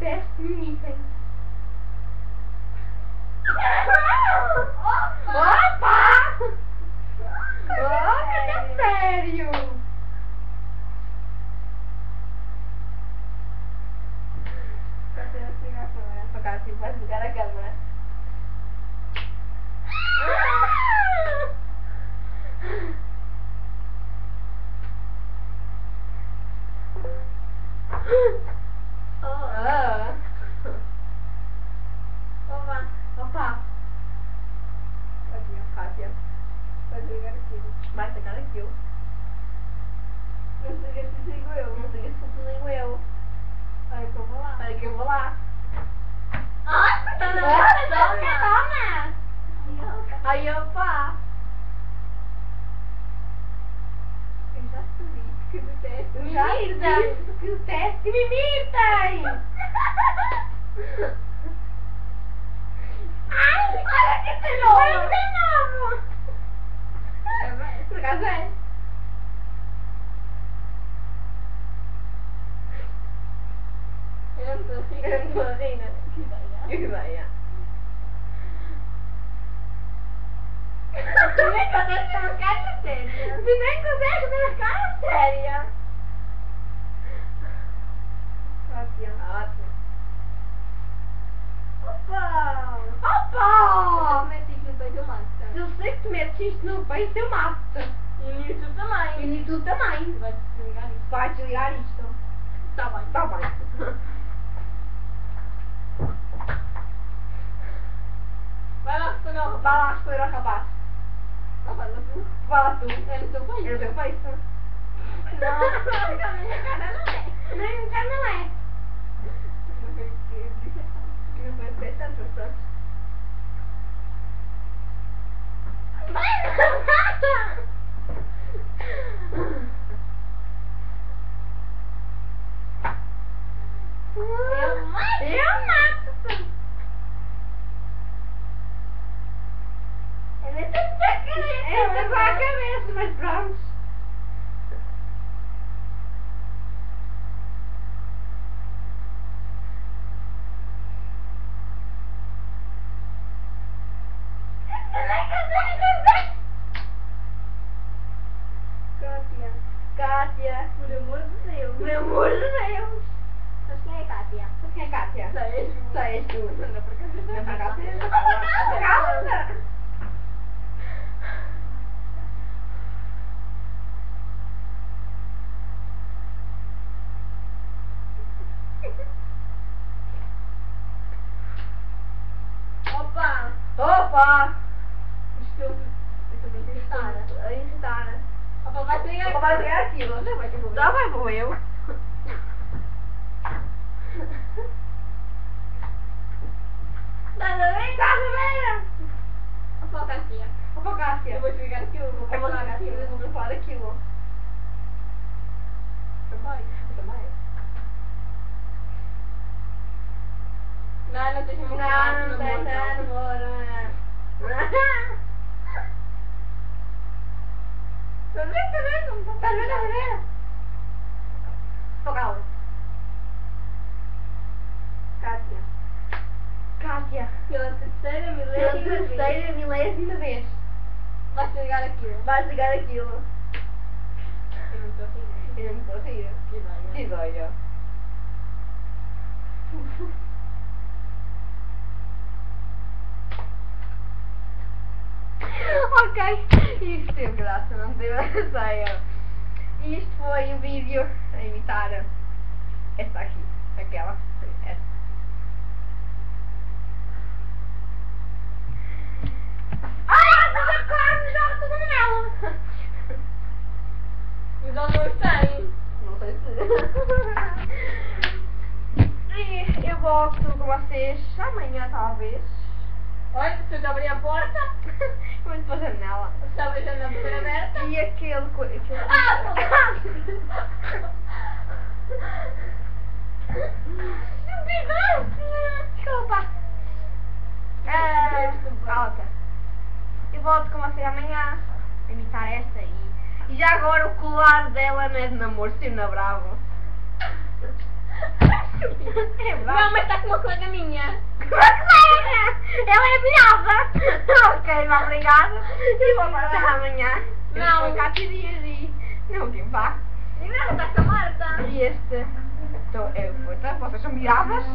teste me imitem. Opa! Fica sério! Cadê a ligação? É pra cá, assim, vai ligar a câmera. Opa! Aqui, ó, Kátia. Vai ligar aquilo. Vai pegar aquilo. Não sei se desligo eu, não sei se desligo eu. Olha que eu vou lá. Olha que eu vou lá. Ai, tá na hora, aí, opa! Eu já subi que o teste me imita! Que o teste me imita! Ai, olha que cenoura! Por acaso é? Eu não estou a rir, né? Que ideia! Tu nem consegue ter uma cara séria! Tu nem consegue ter uma cara séria! Ótimo! Opa! Opa! Se eu sei que tu metes isto no peito, eu mato-te! E no YouTube também! E no YouTube também! Vai desligar isto! Vai desligar isto! Tá bem! Tá bem! Vai lá escolher o rapaz. Vai lá tu. É no teu peito. É no teu peito. Não, a minha cara não é. Nem cara não é. Não foi feito tanto, pessoas. Eu mato-te. Ele tá a cabeça, mas pronto. Kátia. Por amor de Deus. Por amor de Deus. Mas quem é Kátia? Quem é Kátia? Sei tu. Anda para casa. Anda para casa. Anda para casa. Opa! Opa! Estou irritada. Opa, vai pegar. Opa, vai pegar aquilo. Já vai, vou eu. Estás a ver? Estás a ver? Opa, Kátia. Opa, Kátia. Eu vou desligar aquilo. Vou Falar cancelar aquilo. aquilo. Vou falar daquilo. Também. Também. Não tens Não, namoro. não tem namoro. Estás a ver? Não Estás a ver? Estás a ver? Tô calma. Kátia. Kátia. Pela terceira Pela milésima vez. milésima vez. Vais desligar aquilo. Vais ligar aquilo. Eu não estou a rir. Eu não estou a rir. Que ideia. Que ideia. Ok, isto teve graça, não teve graça. Isto foi o vídeo a imitar esta aqui, aquela, esta. Ai, mas a carne joga tudo nela! Mas ela não está. Não sei se... E eu volto com vocês amanhã, talvez. Olha, se eu te abrir a porta, Muito para a janela. se eu abrir a janela super aberta. E aquele... Desculpa. Ok. Eu volto com você amanhã a imitar esta aí. E já agora o colar dela não é de namoro, se na bravo. É verdade. Não, mas está com uma colega minha. Ela é virada. Ok, obrigada. E vou passar amanhã. Não. Eu cá dias e não tem vá. E não, está com a Marta. E este. Então, vocês são viradas?